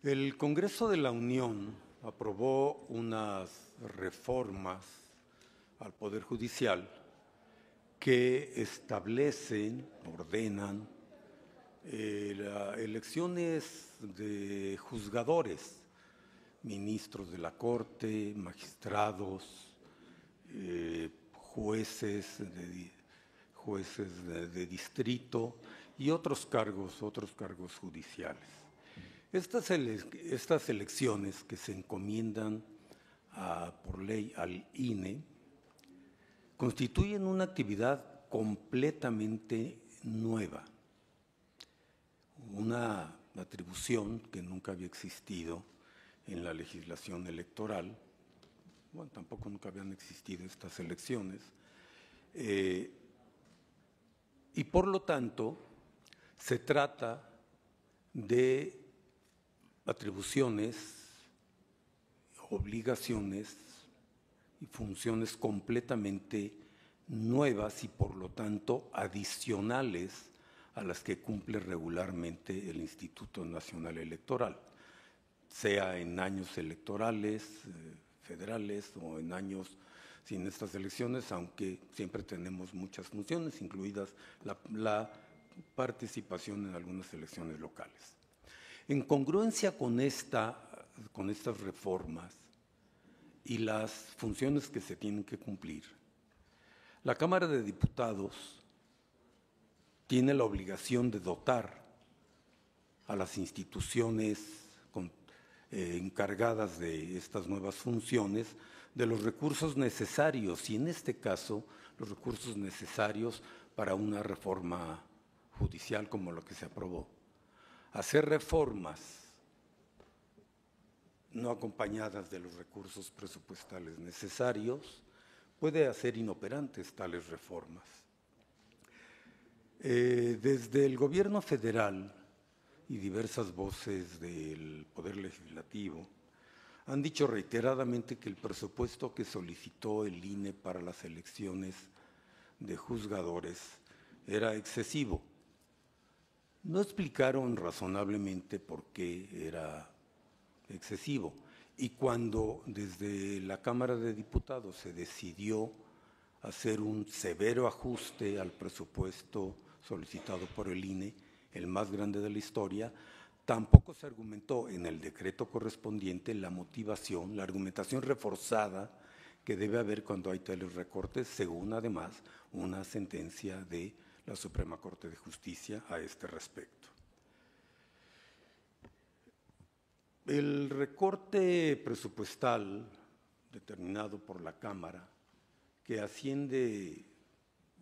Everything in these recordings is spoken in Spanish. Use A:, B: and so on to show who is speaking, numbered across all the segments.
A: El Congreso de la Unión aprobó unas reformas al Poder Judicial que establecen, ordenan las elecciones de juzgadores, ministros de la Corte, magistrados, jueces de distrito y otros cargos judiciales. Estas elecciones que se encomiendan por ley al INE constituyen una actividad completamente nueva, una atribución que nunca había existido en la legislación electoral. Bueno, tampoco nunca habían existido estas elecciones. Y por lo tanto, se trata de atribuciones, obligaciones y funciones completamente nuevas y por lo tanto adicionales a las que cumple regularmente el Instituto Nacional Electoral, sea en años electorales, federales o en años sin estas elecciones, aunque siempre tenemos muchas funciones, incluidas la participación en algunas elecciones locales. En congruencia con estas reformas y las funciones que se tienen que cumplir, la Cámara de Diputados tiene la obligación de dotar a las instituciones encargadas de estas nuevas funciones de los recursos necesarios, y en este caso los recursos necesarios para una reforma judicial como la que se aprobó. Hacer reformas no acompañadas de los recursos presupuestales necesarios puede hacer inoperantes tales reformas. Desde el gobierno federal y diversas voces del Poder Legislativo han dicho reiteradamente que el presupuesto que solicitó el INE para las elecciones de juzgadores era excesivo. No explicaron razonablemente por qué era excesivo, y cuando desde la Cámara de Diputados se decidió hacer un severo ajuste al presupuesto solicitado por el INE, el más grande de la historia, tampoco se argumentó en el decreto correspondiente la motivación, la argumentación reforzada que debe haber cuando hay tales recortes, según además una sentencia de la Suprema Corte de Justicia a este respecto. El recorte presupuestal determinado por la Cámara, que asciende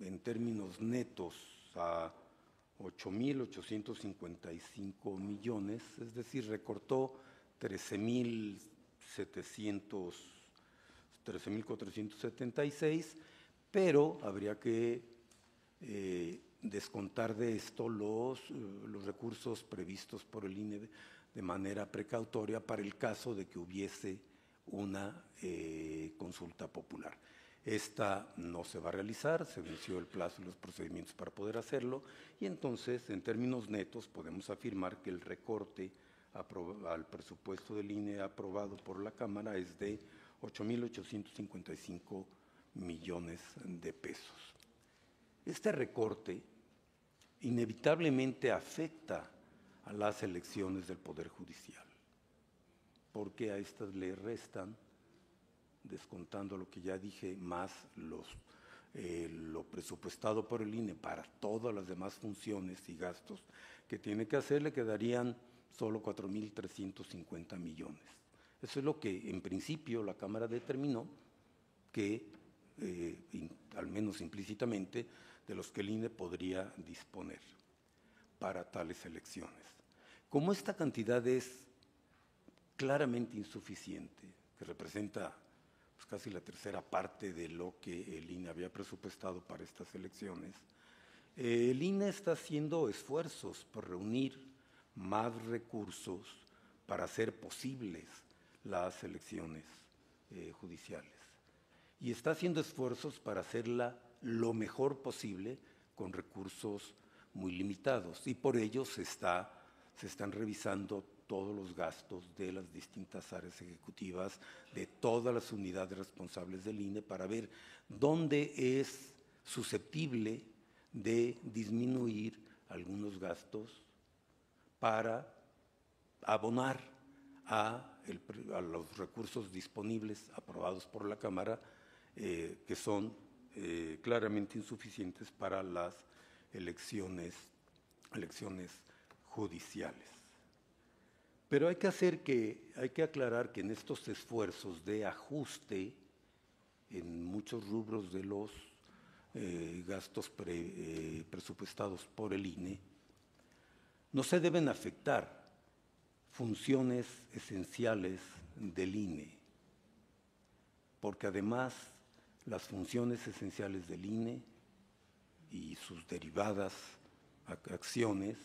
A: en términos netos a 8.855 millones, es decir, recortó 13.476, pero habría que descontar de esto los recursos previstos por el INE de manera precautoria para el caso de que hubiese una consulta popular. Esta no se va a realizar, se venció el plazo y los procedimientos para poder hacerlo, y entonces, en términos netos, podemos afirmar que el recorte al presupuesto del INE aprobado por la Cámara es de 8.855 millones de pesos. Este recorte inevitablemente afecta a las elecciones del Poder Judicial, porque a estas le restan, descontando lo que ya dije, más lo presupuestado por el INE para todas las demás funciones y gastos que tiene que hacer, le quedarían solo 4.350 millones. Eso es lo que en principio la Cámara determinó que, al menos implícitamente, de los que el INE podría disponer para tales elecciones. Como esta cantidad es claramente insuficiente, que representa casi la tercera parte de lo que el INE había presupuestado para estas elecciones, el INE está haciendo esfuerzos por reunir más recursos para hacer posibles las elecciones judiciales. Y está haciendo esfuerzos para hacerla lo mejor posible con recursos muy limitados, y por ello se están revisando todos los gastos de las distintas áreas ejecutivas, de todas las unidades responsables del INE, para ver dónde es susceptible de disminuir algunos gastos para abonar a los recursos disponibles aprobados por la Cámara, que son claramente insuficientes para las elecciones judiciales. Pero hay que aclarar que en estos esfuerzos de ajuste en muchos rubros de los gastos presupuestados por el INE, no se deben afectar funciones esenciales del INE, porque además las funciones esenciales del INE y sus derivadas acciones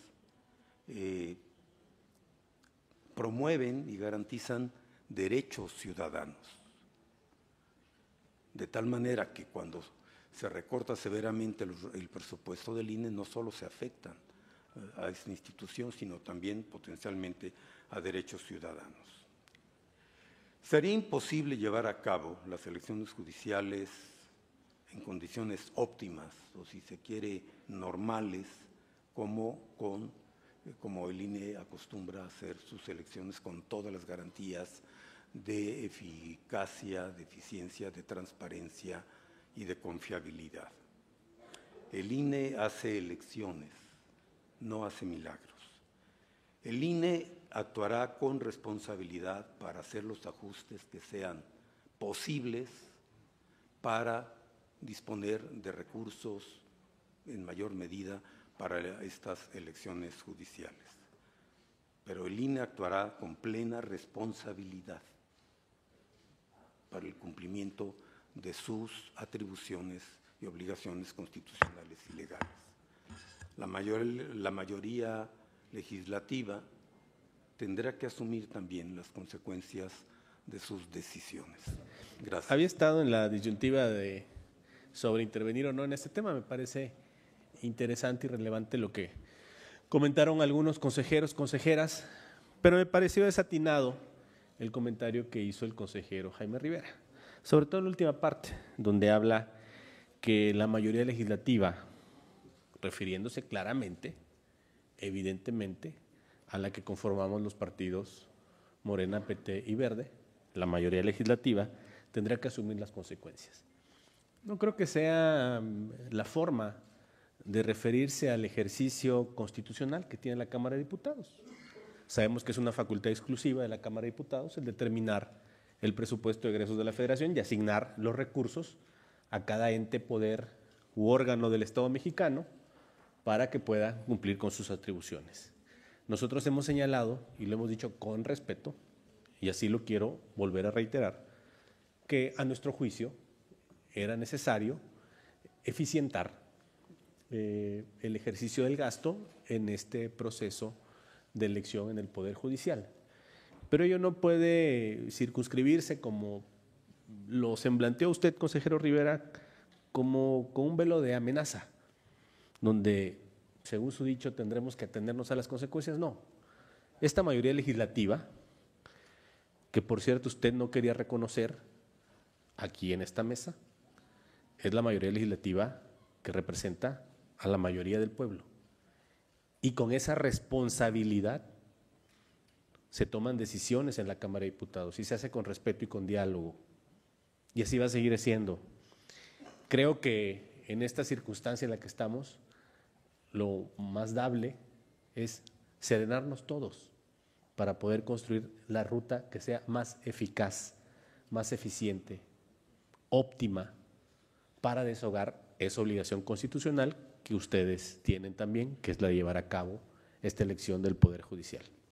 A: promueven y garantizan derechos ciudadanos, de tal manera que cuando se recorta severamente el presupuesto del INE, no solo se afectan a esta institución, sino también potencialmente a derechos ciudadanos. Sería imposible llevar a cabo las elecciones judiciales en condiciones óptimas, o si se quiere, normales, como el INE acostumbra a hacer sus elecciones, con todas las garantías de eficacia, de eficiencia, de transparencia y de confiabilidad. El INE hace elecciones, no hace milagros. El INE actuará con responsabilidad para hacer los ajustes que sean posibles para disponer de recursos en mayor medida para estas elecciones judiciales. Pero el INE actuará con plena responsabilidad para el cumplimiento de sus atribuciones y obligaciones constitucionales y legales. La mayoría legislativa tendrá que asumir también las consecuencias de sus decisiones. Gracias.
B: Había estado en la disyuntiva sobre intervenir o no en este tema. Me parece interesante y relevante lo que comentaron algunos consejeros, consejeras, pero me pareció desatinado el comentario que hizo el consejero Jaime Rivera, sobre todo en la última parte, donde habla que la mayoría legislativa, refiriéndose claramente, evidentemente, a la que conformamos los partidos Morena, PT y Verde, la mayoría legislativa, tendrá que asumir las consecuencias. No creo que sea la forma de referirse al ejercicio constitucional que tiene la Cámara de Diputados. Sabemos que es una facultad exclusiva de la Cámara de Diputados el determinar el presupuesto de egresos de la Federación y asignar los recursos a cada ente, poder u órgano del Estado mexicano para que pueda cumplir con sus atribuciones. Nosotros hemos señalado, y lo hemos dicho con respeto, y así lo quiero volver a reiterar, que a nuestro juicio era necesario eficientar el ejercicio del gasto en este proceso de elección en el Poder Judicial. Pero ello no puede circunscribirse, como lo semblanteó usted, consejero Rivera, como con un velo de amenaza, donde, según su dicho, tendremos que atenernos a las consecuencias. No. Esta mayoría legislativa, que por cierto usted no quería reconocer aquí en esta mesa, es la mayoría legislativa que representa a la mayoría del pueblo. Y con esa responsabilidad se toman decisiones en la Cámara de Diputados y se hace con respeto y con diálogo. Y así va a seguir siendo. Creo que en esta circunstancia en la que estamos, lo más dable es serenarnos todos para poder construir la ruta que sea más eficaz, más eficiente, óptima, para deshogar esa obligación constitucional que ustedes tienen también, que es la de llevar a cabo esta elección del Poder Judicial.